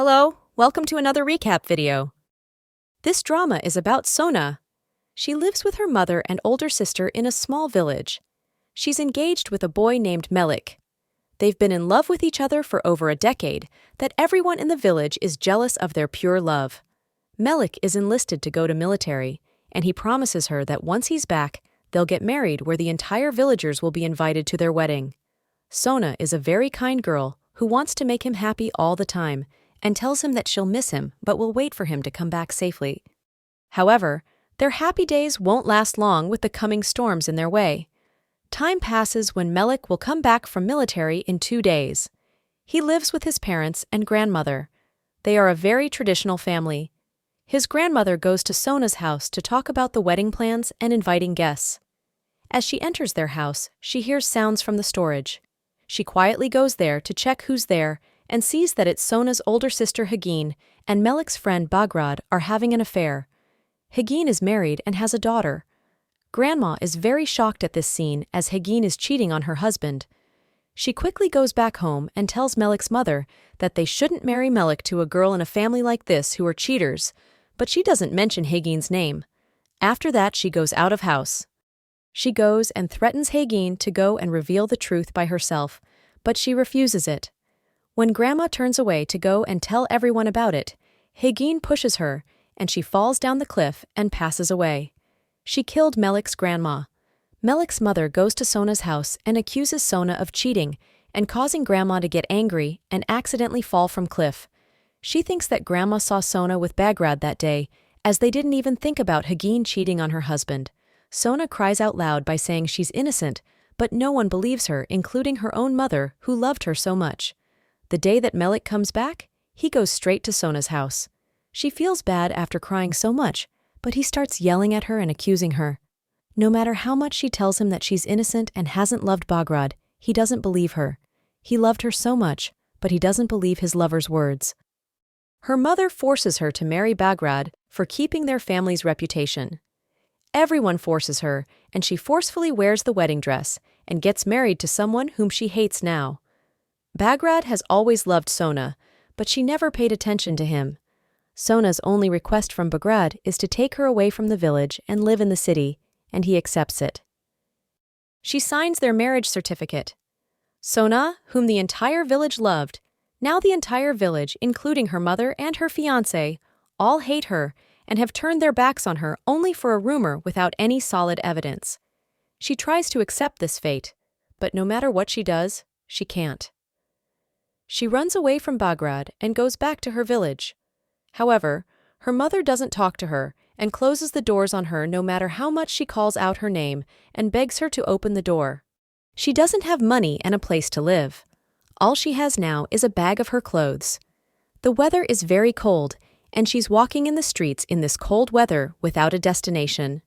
Hello, welcome to another recap video. This drama is about Sona. She lives with her mother and older sister in a small village. She's engaged with a boy named Melik. They've been in love with each other for over a decade, that everyone in the village is jealous of their pure love. Melik is enlisted to go to military, and he promises her that once he's back, they'll get married where the entire villagers will be invited to their wedding. Sona is a very kind girl who wants to make him happy all the time, and tells him that she'll miss him but will wait for him to come back safely. However, their happy days won't last long with the coming storms in their way. Time passes when Melik will come back from military in 2 days. He lives with his parents and grandmother. They are a very traditional family. His grandmother goes to Sona's house to talk about the wedding plans and inviting guests. As she enters their house, she hears sounds from the storage. She quietly goes there to check who's there and sees that it's Sona's older sister Hagin and Melik's friend Bagrad are having an affair. Hagin is married and has a daughter. Grandma is very shocked at this scene as Hagin is cheating on her husband. She quickly goes back home and tells Melik's mother that they shouldn't marry Melik to a girl in a family like this who are cheaters, but she doesn't mention Hagin's name. After that, she goes out of house. She goes and threatens Hagin to go and reveal the truth by herself, but she refuses it. When Grandma turns away to go and tell everyone about it, Hagin pushes her, and she falls down the cliff and passes away. She killed Melik's grandma. Melik's mother goes to Sona's house and accuses Sona of cheating and causing Grandma to get angry and accidentally fall from cliff. She thinks that Grandma saw Sona with Bagrad that day, as they didn't even think about Hagin cheating on her husband. Sona cries out loud by saying she's innocent, but no one believes her, including her own mother, who loved her so much. The day that Melik comes back, he goes straight to Sona's house. She feels bad after crying so much, but he starts yelling at her and accusing her. No matter how much she tells him that she's innocent and hasn't loved Bagrad, he doesn't believe her. He loved her so much, but he doesn't believe his lover's words. Her mother forces her to marry Bagrad for keeping their family's reputation. Everyone forces her, and she forcefully wears the wedding dress and gets married to someone whom she hates now. Bagrad has always loved Sona, but she never paid attention to him. Sona's only request from Bagrad is to take her away from the village and live in the city, and he accepts it. She signs their marriage certificate. Sona, whom the entire village loved, now the entire village, including her mother and her fiancé, all hate her and have turned their backs on her only for a rumor without any solid evidence. She tries to accept this fate, but no matter what she does, she can't. She runs away from Bagrad and goes back to her village. However, her mother doesn't talk to her and closes the doors on her no matter how much she calls out her name and begs her to open the door. She doesn't have money and a place to live. All she has now is a bag of her clothes. The weather is very cold, and she's walking in the streets in this cold weather without a destination.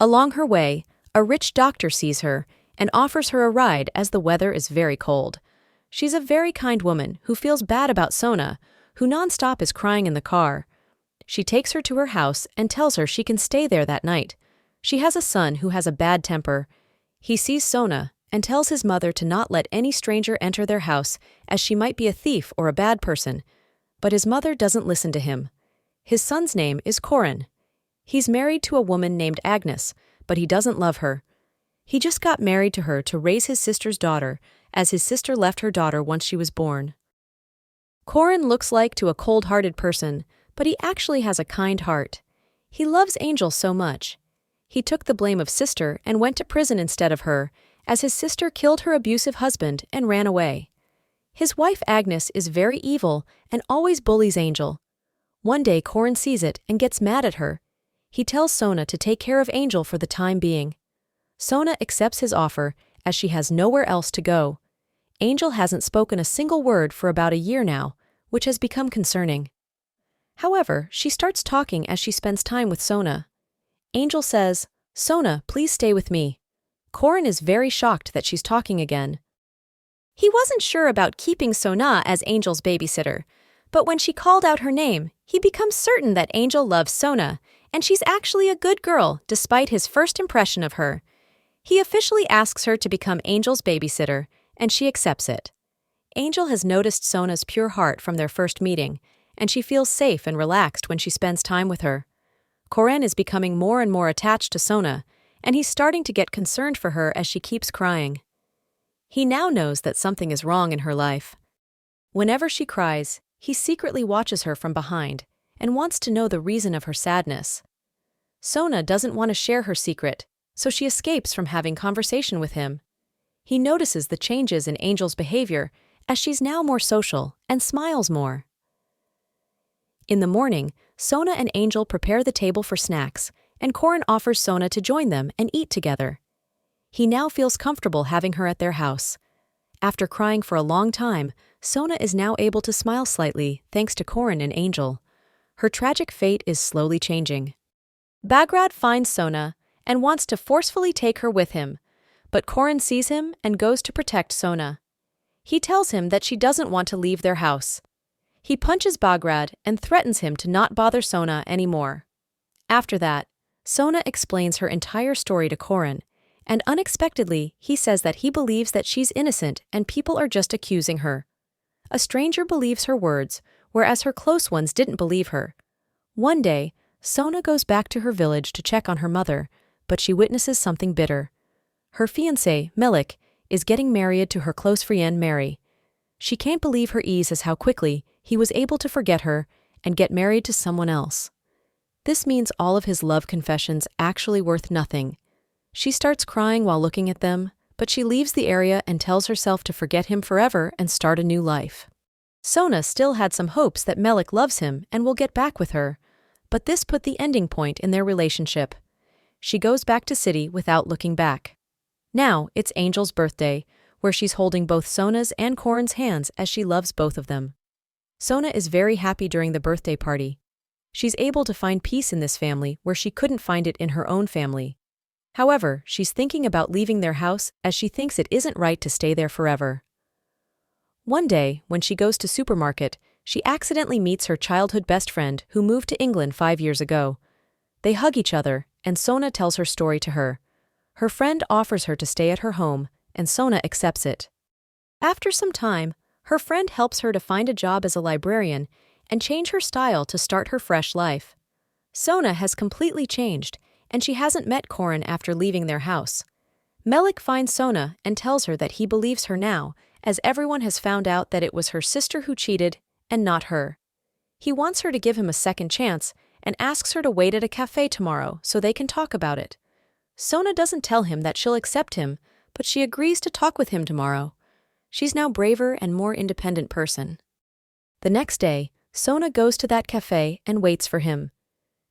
Along her way, a rich doctor sees her and offers her a ride as the weather is very cold. She's a very kind woman who feels bad about Sona, who nonstop is crying in the car. She takes her to her house and tells her she can stay there that night. She has a son who has a bad temper. He sees Sona and tells his mother to not let any stranger enter their house, as she might be a thief or a bad person. But his mother doesn't listen to him. His son's name is Corin. He's married to a woman named Agnes, but he doesn't love her. He just got married to her to raise his sister's daughter, as his sister left her daughter once she was born. Corin looks like to a cold-hearted person, but he actually has a kind heart. He loves Angel so much. He took the blame of sister and went to prison instead of her, as his sister killed her abusive husband and ran away. His wife Agnes is very evil and always bullies Angel. One day Corin sees it and gets mad at her. He tells Sona to take care of Angel for the time being. Sona accepts his offer, as she has nowhere else to go. Angel hasn't spoken a single word for about a year now, which has become concerning. However, she starts talking as she spends time with Sona. Angel says, "Sona, please stay with me." Corin is very shocked that she's talking again. He wasn't sure about keeping Sona as Angel's babysitter, but when she called out her name, he becomes certain that Angel loves Sona, and she's actually a good girl despite his first impression of her. He officially asks her to become Angel's babysitter, and she accepts it. Angel has noticed Sona's pure heart from their first meeting, and she feels safe and relaxed when she spends time with her. Corinne is becoming more and more attached to Sona, and he's starting to get concerned for her as she keeps crying. He now knows that something is wrong in her life. Whenever she cries, he secretly watches her from behind and wants to know the reason of her sadness. Sona doesn't want to share her secret, so she escapes from having conversation with him. He notices the changes in Angel's behavior as she's now more social and smiles more. In the morning, Sona and Angel prepare the table for snacks, and Corinne offers Sona to join them and eat together. He now feels comfortable having her at their house. After crying for a long time, Sona is now able to smile slightly thanks to Corinne and Angel. Her tragic fate is slowly changing. Bagrat finds Sona and wants to forcefully take her with him, but Corinne sees him and goes to protect Sona. He tells him that she doesn't want to leave their house. He punches Bagrat and threatens him to not bother Sona anymore. After that, Sona explains her entire story to Corinne, and unexpectedly he says that he believes that she's innocent and people are just accusing her. A stranger believes her words, whereas her close ones didn't believe her. One day, Sona goes back to her village to check on her mother, but she witnesses something bitter. Her fiancé, Melik, is getting married to her close friend Mary. She can't believe her ease as how quickly he was able to forget her and get married to someone else. This means all of his love confessions actually worth nothing. She starts crying while looking at them, but she leaves the area and tells herself to forget him forever and start a new life. Sona still had some hopes that Melik loves him and will get back with her, but this put the ending point in their relationship. She goes back to city without looking back. Now, it's Angel's birthday, where she's holding both Sona's and Corinne's hands as she loves both of them. Sona is very happy during the birthday party. She's able to find peace in this family where she couldn't find it in her own family. However, she's thinking about leaving their house as she thinks it isn't right to stay there forever. One day, when she goes to supermarket, she accidentally meets her childhood best friend who moved to England 5 years ago. They hug each other, and Sona tells her story to her. Her friend offers her to stay at her home, and Sona accepts it. After some time, her friend helps her to find a job as a librarian and change her style to start her fresh life. Sona has completely changed, and she hasn't met Corinne after leaving their house. Melik finds Sona and tells her that he believes her now, as everyone has found out that it was her sister who cheated and not her. He wants her to give him a second chance and asks her to wait at a cafe tomorrow so they can talk about it. Sona doesn't tell him that she'll accept him, but she agrees to talk with him tomorrow. She's now braver and more independent person. The next day, Sona goes to that cafe and waits for him.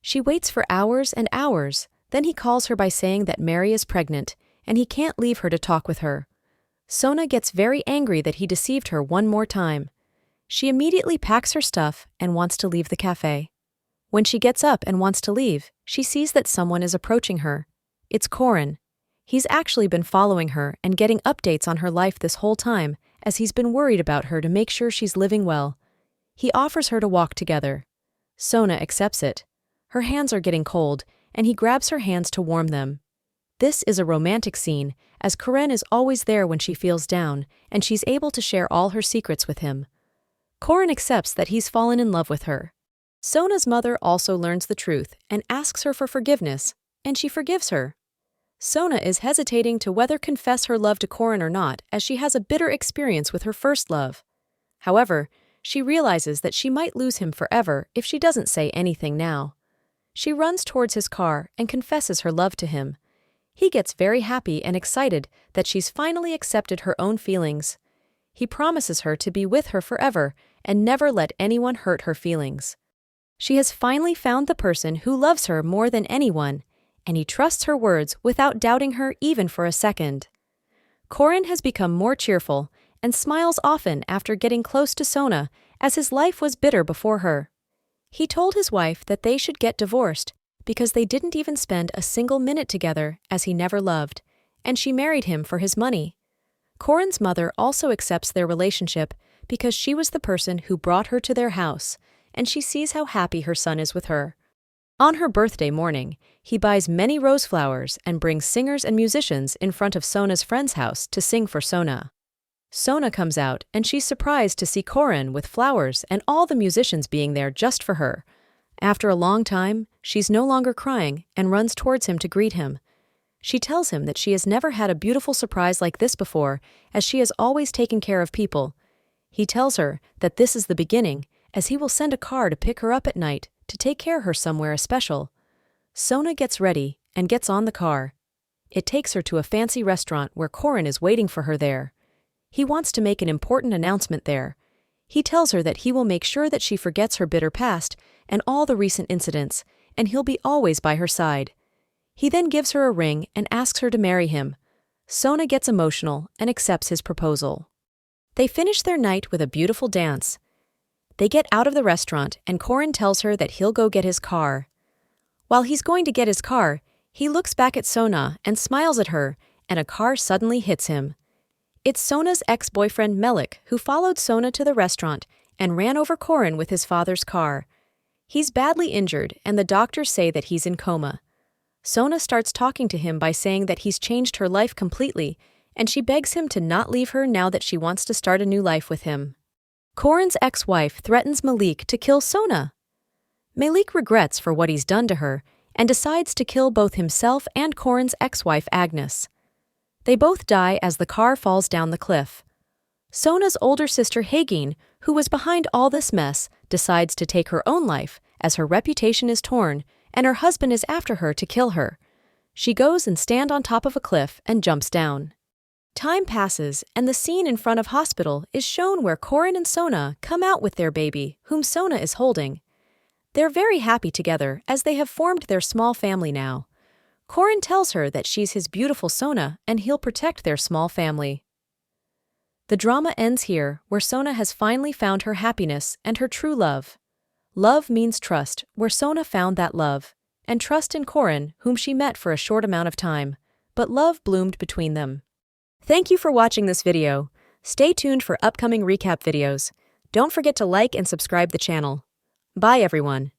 She waits for hours and hours, then he calls her by saying that Mary is pregnant, and he can't leave her to talk with her. Sona gets very angry that he deceived her one more time. She immediately packs her stuff and wants to leave the cafe. When she gets up and wants to leave, she sees that someone is approaching her. It's Corinne. He's actually been following her and getting updates on her life this whole time, as he's been worried about her to make sure she's living well. He offers her to walk together. Sona accepts it. Her hands are getting cold, and he grabs her hands to warm them. This is a romantic scene, as Corinne is always there when she feels down, and she's able to share all her secrets with him. Corinne accepts that he's fallen in love with her. Sona's mother also learns the truth and asks her for forgiveness, and she forgives her. Sona is hesitating to whether confess her love to Corinne or not, as she has a bitter experience with her first love. However, she realizes that she might lose him forever if she doesn't say anything now. She runs towards his car and confesses her love to him. He gets very happy and excited that she's finally accepted her own feelings. He promises her to be with her forever and never let anyone hurt her feelings. She has finally found the person who loves her more than anyone, and he trusts her words without doubting her even for a second. Corinne has become more cheerful and smiles often after getting close to Sona, as his life was bitter before her. He told his wife that they should get divorced because they didn't even spend a single minute together, as he never loved, and she married him for his money. Corinne's mother also accepts their relationship because she was the person who brought her to their house, and she sees how happy her son is with her. On her birthday morning, he buys many rose flowers and brings singers and musicians in front of Sona's friend's house to sing for Sona. Sona comes out and she's surprised to see Corin with flowers and all the musicians being there just for her. After a long time, she's no longer crying and runs towards him to greet him. She tells him that she has never had a beautiful surprise like this before, as she has always taken care of people. He tells her that this is the beginning, as he will send a car to pick her up at night to take care of her somewhere special. Sona gets ready and gets on the car. It takes her to a fancy restaurant where Corin is waiting for her there. He wants to make an important announcement there. He tells her that he will make sure that she forgets her bitter past and all the recent incidents, and he'll be always by her side. He then gives her a ring and asks her to marry him. Sona gets emotional and accepts his proposal. They finish their night with a beautiful dance. They get out of the restaurant and Corin tells her that he'll go get his car. While he's going to get his car, he looks back at Sona and smiles at her, and a car suddenly hits him. It's Sona's ex-boyfriend Melik, who followed Sona to the restaurant and ran over Corin with his father's car. He's badly injured, and the doctors say that he's in coma. Sona starts talking to him by saying that he's changed her life completely, and she begs him to not leave her now that she wants to start a new life with him. Corin's ex-wife threatens Malik to kill Sona. Malik regrets for what he's done to her and decides to kill both himself and Corin's ex-wife Agnes. They both die as the car falls down the cliff. Sona's older sister Hagin, who was behind all this mess, decides to take her own life as her reputation is torn and her husband is after her to kill her. She goes and stands on top of a cliff and jumps down. Time passes and the scene in front of hospital is shown where Corin and Sona come out with their baby, whom Sona is holding. They're very happy together as they have formed their small family now. Corin tells her that she's his beautiful Sona and he'll protect their small family. The drama ends here, where Sona has finally found her happiness and her true love. Love means trust, where Sona found that love, and trust in Corin, whom she met for a short amount of time, but love bloomed between them. Thank you for watching this video. Stay tuned for upcoming recap videos. Don't forget to like and subscribe the channel. Bye everyone.